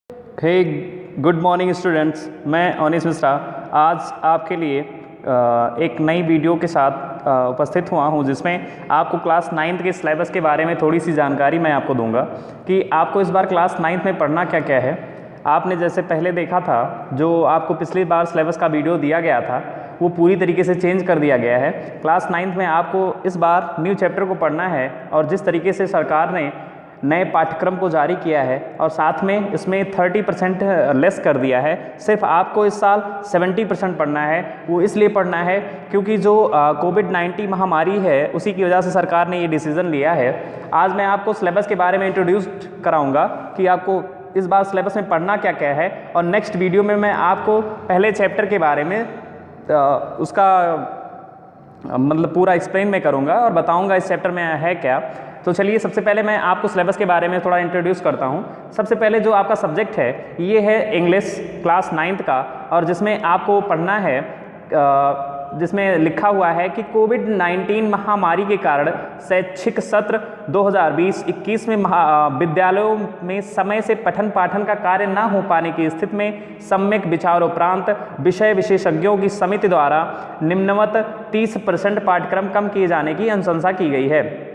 हे good morning students, मैं अनिश मिश्रा आज आपके लिए एक नई वीडियो के साथ उपस्थित हुआ हूं, जिसमें आपको क्लास 9th के सिलेबस के बारे में थोड़ी सी जानकारी मैं आपको दूंगा कि आपको इस बार क्लास 9th में पढ़ना क्या क्या है। आपने जैसे पहले देखा था, जो आपको पिछली बार सिलेबस का वीडियो दिया गया था वो पूरी तरीके से चेंज कर दिया गया है। क्लास 9th में आपको इस बार न्यू चैप्टर को पढ़ना है और जिस तरीके से सरकार ने नए पाठ्यक्रम को जारी किया है और साथ में इसमें 30% लेस कर दिया है। सिर्फ आपको इस साल 70% पढ़ना है। वो इसलिए पढ़ना है क्योंकि जो कोविड-19 महामारी है उसी की वजह से सरकार ने ये डिसीज़न लिया है। आज मैं आपको सिलेबस के बारे में इंट्रोड्यूस कराऊंगा कि आपको इस बार सिलेबस में पढ़ना क्या क्या है, और नेक्स्ट वीडियो में मैं आपको पहले चैप्टर के बारे में उसका मतलब पूरा एक्सप्लेन मैं करूँगा और बताऊँगा इस चैप्टर में है क्या। तो चलिए, सबसे पहले मैं आपको सिलेबस के बारे में थोड़ा इंट्रोड्यूस करता हूँ। सबसे पहले जो आपका सब्जेक्ट है ये है इंग्लिश क्लास 9th का, और जिसमें आपको पढ़ना है जिसमें लिखा हुआ है कि कोविड-19 महामारी के कारण शैक्षिक सत्र 2020-21 में विद्यालयों में समय से पठन पाठन का कार्य न हो पाने की स्थिति में सम्यक विचारोपरांत विषय विशेषज्ञों की समिति द्वारा निम्नवत 30% पाठ्यक्रम कम किए जाने की अनुशंसा की गई है।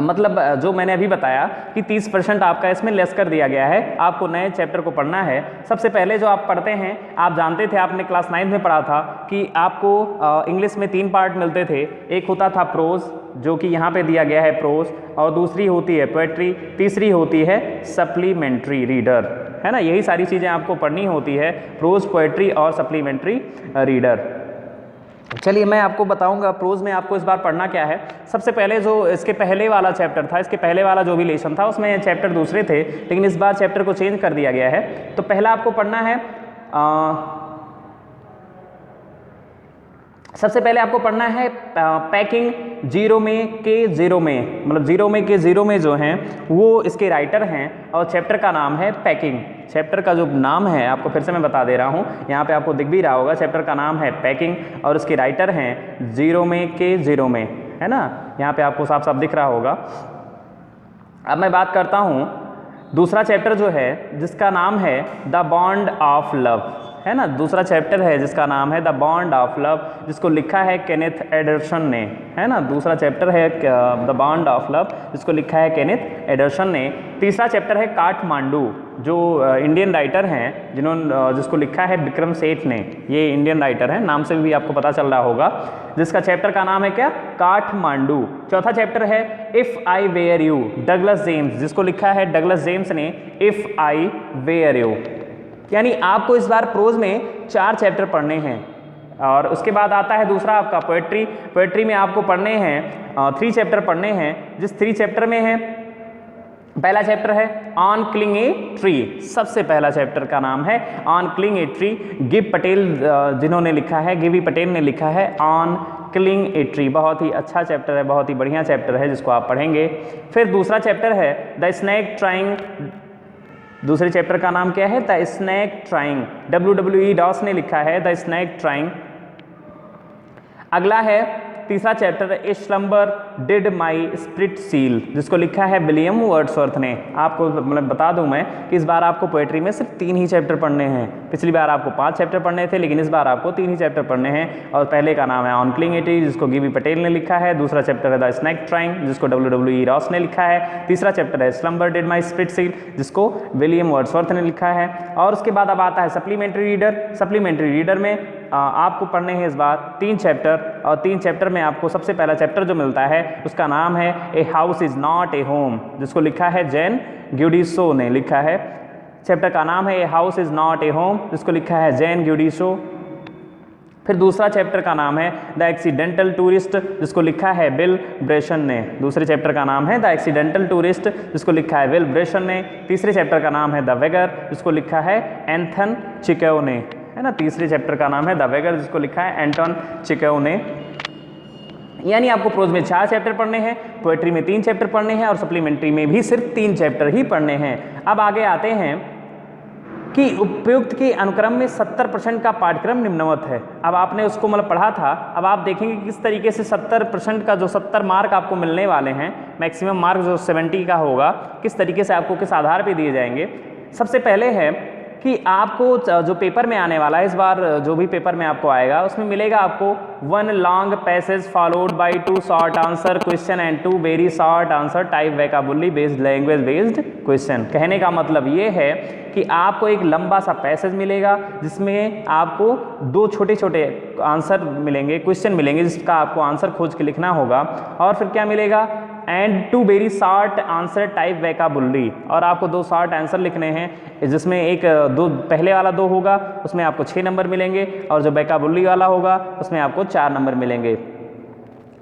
मतलब जो मैंने अभी बताया कि 30% आपका इसमें लेस कर दिया गया है। आपको नए चैप्टर को पढ़ना है। सबसे पहले जो आप पढ़ते हैं, आप जानते थे, आपने क्लास 9th में पढ़ा था कि आपको इंग्लिश में 3 पार्ट मिलते थे। एक होता था प्रोज, जो कि यहाँ पे दिया गया है प्रोज, और दूसरी होती है पोएट्री, तीसरी होती है सप्लीमेंट्री रीडर, है ना। यही सारी चीज़ें आपको पढ़नी होती है, प्रोज, पोएट्री और सप्लीमेंट्री रीडर। चलिए, मैं आपको बताऊंगा प्रोज में आपको इस बार पढ़ना क्या है। सबसे पहले जो इसके पहले वाला चैप्टर था, इसके पहले वाला जो भी लेसन था उसमें चैप्टर दूसरे थे, लेकिन इस बार चैप्टर को चेंज कर दिया गया है। तो पहला आपको पढ़ना है सबसे पहले आपको पढ़ना है पैकिंग जीरो में के जीरो में, मतलब जीरो में के जीरो में जो हैं वो इसके राइटर हैं, और चैप्टर का नाम है पैकिंग। चैप्टर का जो नाम है आपको फिर से मैं बता दे रहा हूँ, यहाँ पे आपको दिख भी रहा होगा। चैप्टर का नाम है पैकिंग और इसके राइटर हैं जीरो में के जीरो में, है ना। यहाँ पे आपको साफ साफ दिख रहा होगा। अब मैं बात करता हूँ दूसरा चैप्टर जो है, जिसका नाम है द बॉन्ड ऑफ लव, है ना। दूसरा चैप्टर है जिसका नाम है द बॉन्ड ऑफ लव, जिसको लिखा है केनेथ एडरसन ने, है ना। दूसरा चैप्टर है द बॉन्ड ऑफ लव, जिसको लिखा है केनेथ एडरसन ने। तीसरा चैप्टर है काठमांडू, जो इंडियन राइटर हैं जिसको लिखा है विक्रम सेठ ने। ये इंडियन राइटर हैं, नाम से भी आपको पता चल रहा होगा, जिसका चैप्टर का नाम है क्या, काठमांडू। चौथा चैप्टर है if I were you, Douglas James, जिसको लिखा है डगलस जेम्स ने इफ़ आई वेयर यू। यानी आपको इस बार प्रोज में 4 चैप्टर पढ़ने हैं। और उसके बाद आता है दूसरा आपका पोएट्री। पोएट्री में आपको पढ़ने हैं 3 चैप्टर पढ़ने हैं, जिस 3 चैप्टर में है, पहला चैप्टर है ऑन क्लिंग ए ट्री। सबसे पहला चैप्टर का नाम है on cling a tree. Give Patel जिन्होंने लिखा है, गिवी पटेल ने लिखा है ऑन क्लिंग ए ट्री। बहुत ही अच्छा चैप्टर है, बहुत ही बढ़िया चैप्टर है, जिसको आप पढ़ेंगे। फिर दूसरा चैप्टर है द स्नैक ट्राइंग। दूसरे चैप्टर का नाम क्या है, द स्नैक ट्राइंग। WWE डॉस ने लिखा है द स्नैक ट्राइंग। अगला है तीसरा chapter, a slumber did my spirit seal, जिसको लिखा है विलियम वर्ड्सवर्थ ने। आपको मतलब बता दूं मैं कि इस बार आपको पोएट्री में सिर्फ 3 ही चैप्टर पढ़ने हैं। पिछली बार आपको 5 चैप्टर पढ़ने थे, लेकिन इस बार आपको 3 ही चैप्टर पढ़ने हैं। और पहले का नाम है ऑन क्लिंग ए ट्री, जिसको गिवी पटेल ने लिखा है। दूसरा चैप्टर है द स्नैक ट्राइंग, जिसको WWE रॉस ने लिखा है। तीसरा चैप्टर है slumber did my spirit seal, जिसको विलियम वर्ड्सवर्थ ने लिखा है। और उसके बाद अब आता है सप्लीमेंट्री रीडर। सप्लीमेंट्री रीडर में आपको पढ़ने हैं इस बार 3 चैप्टर, और 3 चैप्टर में आपको सबसे पहला चैप्टर जो मिलता है उसका नाम है a house is not a home, जिसको लिखा है जैन ग्यूडिसो ने लिखा है। चैप्टर का नाम है a house is not a home, जिसको लिखा है जैन ग्यूडिसो। फिर दूसरा चैप्टर का नाम है द एक्सीडेंटल टूरिस्ट, जिसको लिखा है विल ब्रेशन ने। दूसरे चैप्टर का नाम है द एक्सीडेंटल टूरिस्ट, जिसको लिखा है विल ब्रेशन ने। तीसरे चैप्टर का नाम है द वेगर, जिसको लिखा है एंथन चिकेओ ने, है ना। तीसरे चैप्टर का नाम है द वेगर, जिसको लिखा है एंटन चिकेओ ने। यानी आपको प्रोज में 4 चैप्टर पढ़ने हैं, पोएट्री में 3 चैप्टर पढ़ने हैं, और सप्लीमेंट्री में भी सिर्फ 3 चैप्टर ही पढ़ने हैं। अब आगे आते हैं कि उपयुक्त के अनुक्रम में 70% का पाठ्यक्रम निम्नवत है। अब आपने उसको मतलब पढ़ा था, अब आप देखेंगे किस तरीके से 70% का जो 70 मार्क आपको मिलने वाले हैं, मैक्सिमम मार्क जो 70 का होगा, किस तरीके से आपको किस आधार पे दिए जाएंगे। सबसे पहले है कि आपको जो पेपर में आने वाला है इस बार, जो भी पेपर में आपको आएगा उसमें मिलेगा आपको 1 long passage followed by 2 short answer question and 2 very short answer type vocabulary based language based question. कहने का मतलब ये है कि आपको एक लंबा सा पैसेज मिलेगा जिसमें आपको 2 छोटे छोटे आंसर मिलेंगे, क्वेश्चन मिलेंगे जिसका आपको आंसर खोज के लिखना होगा, और फिर क्या मिलेगा and 2 very short answer type vocabulary, और आपको 2 शॉर्ट आंसर लिखने हैं जिसमें एक दो पहले वाला 2 होगा उसमें आपको 6 नंबर मिलेंगे, और जो वोकैबुलरी वाला होगा उसमें आपको 4 नंबर मिलेंगे,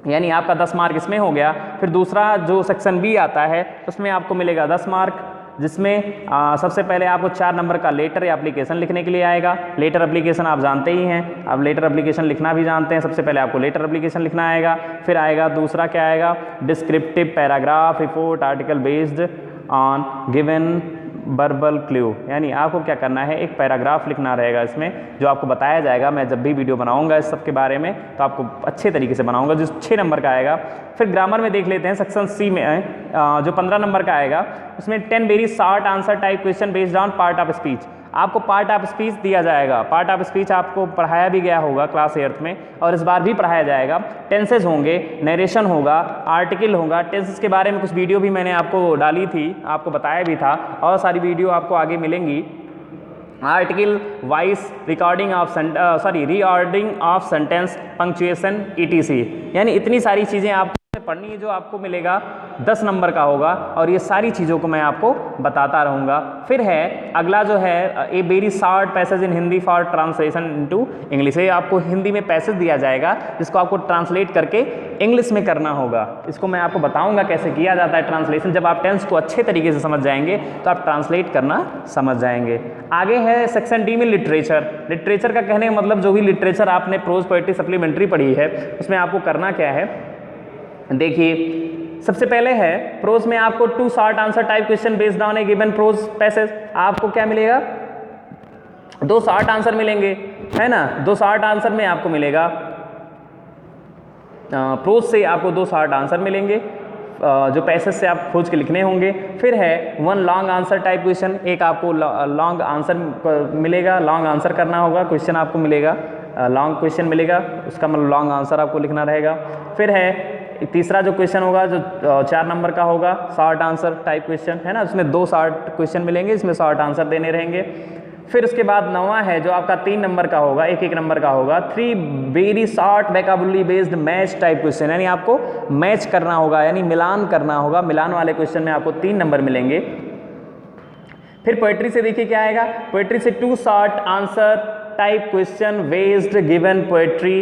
यानी आपका 10 मार्क इसमें हो गया। फिर दूसरा जो सेक्शन बी आता है उसमें आपको मिलेगा 10 मार्क, जिसमें सबसे पहले आपको 4 नंबर का लेटर या एप्लीकेशन लिखने के लिए आएगा। लेटर एप्लीकेशन आप जानते ही हैं, आप लेटर एप्लीकेशन लिखना भी जानते हैं। सबसे पहले आपको लेटर एप्लीकेशन लिखना आएगा, फिर आएगा दूसरा क्या आएगा, descriptive paragraph report article based on given verbal clue, यानी आपको क्या करना है, एक पैराग्राफ लिखना रहेगा इसमें जो आपको बताया जाएगा। मैं जब भी वीडियो बनाऊंगा इस सब के बारे में तो आपको अच्छे तरीके से बनाऊंगा, जो 6 नंबर का आएगा। फिर ग्रामर में देख लेते हैं, सेक्शन सी में जो 15 नंबर का आएगा उसमें 10 very short answer type question based on part of speech. आपको पार्ट ऑफ स्पीच दिया जाएगा, पार्ट ऑफ स्पीच आपको पढ़ाया भी गया होगा क्लास 8th में और इस बार भी पढ़ाया जाएगा। टेंसेज होंगे, नरेशन होगा, आर्टिकल होगा। टेंसेज के बारे में कुछ वीडियो भी मैंने आपको डाली थी, आपको बताया भी था, और सारी वीडियो आपको आगे मिलेंगी। Article voice recording of reordering of sentence punctuation ETC, यानी इतनी सारी चीज़ें आपको पढ़नी है जो आपको मिलेगा 10 नंबर का होगा, और ये सारी चीज़ों को मैं आपको बताता रहूँगा। फिर है अगला जो है a very short passage in Hindi for translation into English. ये आपको हिंदी में पैसेज दिया जाएगा जिसको आपको ट्रांसलेट करके इंग्लिश में करना होगा। इसको मैं आपको बताऊँगा कैसे किया जाता है ट्रांसलेशन। जब आप टेंस को अच्छे तरीके से समझ जाएंगे तो आप ट्रांसलेट करना समझ जाएंगे। आगे है सेक्शन डी में लिटरेचर। लिटरेचर का कहने का मतलब जो भी लिटरेचर आपने प्रोज पोएट्री सप्लीमेंट्री पढ़ी है उसमें आपको करना क्या है, देखिए सबसे पहले है प्रोज में आपको 2 short answer type question based on a given prose passage. आपको क्या मिलेगा, 2 शॉर्ट आंसर मिलेंगे, है ना। 2 शॉर्ट आंसर में आपको मिलेगा प्रोज से आपको 2 शॉर्ट आंसर मिलेंगे जो पैसेज से आप खोज के लिखने होंगे। फिर है 1 लॉन्ग आंसर टाइप क्वेश्चन, एक आपको लॉन्ग आंसर मिलेगा, लॉन्ग आंसर करना होगा, क्वेश्चन आपको मिलेगा, लॉन्ग क्वेश्चन मिलेगा, उसका मतलब लॉन्ग आंसर आपको लिखना रहेगा। फिर है तीसरा जो क्वेश्चन होगा जो 4 नंबर का होगा, शॉर्ट आंसर टाइप क्वेश्चन, है ना, उसमें 2 शॉर्ट क्वेश्चन मिलेंगे, इसमें शॉर्ट आंसर देने रहेंगे। फिर उसके बाद 9वां है जो आपका 3 नंबर का होगा, 1 नंबर का होगा, 3 very short vocabulary based match type question, यानी आपको मैच करना होगा, यानी मिलान करना होगा। मिलान वाले क्वेश्चन में आपको 3 नंबर मिलेंगे। फिर पोएट्री से देखिए क्या आएगा, पोएट्री से 2 short answer type question based given poetry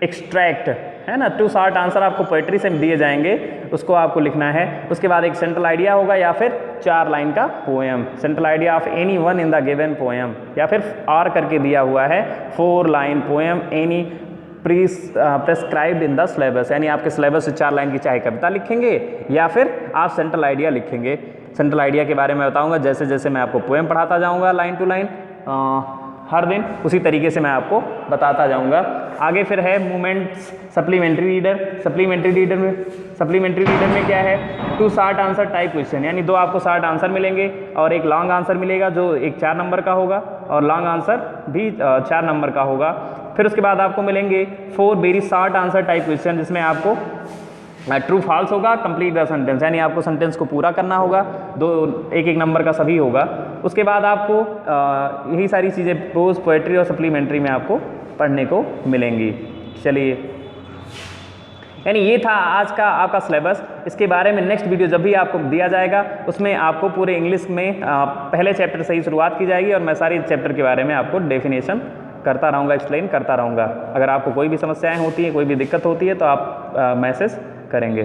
extract, है ना। 2 शॉर्ट आंसर आपको पोएट्री से दिए जाएंगे, उसको आपको लिखना है। उसके बाद एक सेंट्रल आइडिया होगा या फिर 4 लाइन का poem, central idea of any one in the given poem, या फिर आर करके दिया हुआ है 4 line poem any prescribed in the syllabus, यानी आपके सिलेबस से 4 लाइन की चाहे कविता लिखेंगे या फिर आप सेंट्रल आइडिया लिखेंगे। सेंट्रल आइडिया के बारे में बताऊंगा जैसे जैसे मैं आपको पोएम पढ़ाता जाऊंगा लाइन टू लाइन हर दिन, उसी तरीके से मैं आपको बताता जाऊंगा। आगे फिर है movements supplementary reader. Supplementary reader में क्या है, 2 शॉर्ट आंसर टाइप क्वेश्चन, यानी 2 आपको शॉर्ट आंसर मिलेंगे और एक लॉन्ग आंसर मिलेगा जो एक 4 नंबर का होगा, और लॉन्ग आंसर भी 4 नंबर का होगा। फिर उसके बाद आपको मिलेंगे 4 very short answer type question जिसमें आपको ट्रू फॉल्स होगा, कंप्लीट द सेंटेंस, यानी आपको सेंटेंस को पूरा करना होगा, 1 नंबर का सभी होगा। उसके बाद आपको यही सारी चीज़ें प्रोज पोएट्री और सप्लीमेंट्री में आपको पढ़ने को मिलेंगी। चलिए, यानी ये था आज का आपका सिलेबस। इसके बारे में नेक्स्ट वीडियो जब भी आपको दिया जाएगा उसमें आपको पूरे इंग्लिश में पहले चैप्टर से ही शुरुआत की जाएगी और मैं सारी चैप्टर के बारे में आपको डेफिनेशन करता रहूँगा, एक्सप्लेन करता रहूँगा। अगर आपको कोई भी समस्याएं होती हैं, कोई भी दिक्कत होती है तो आप मैसेज करेंगे।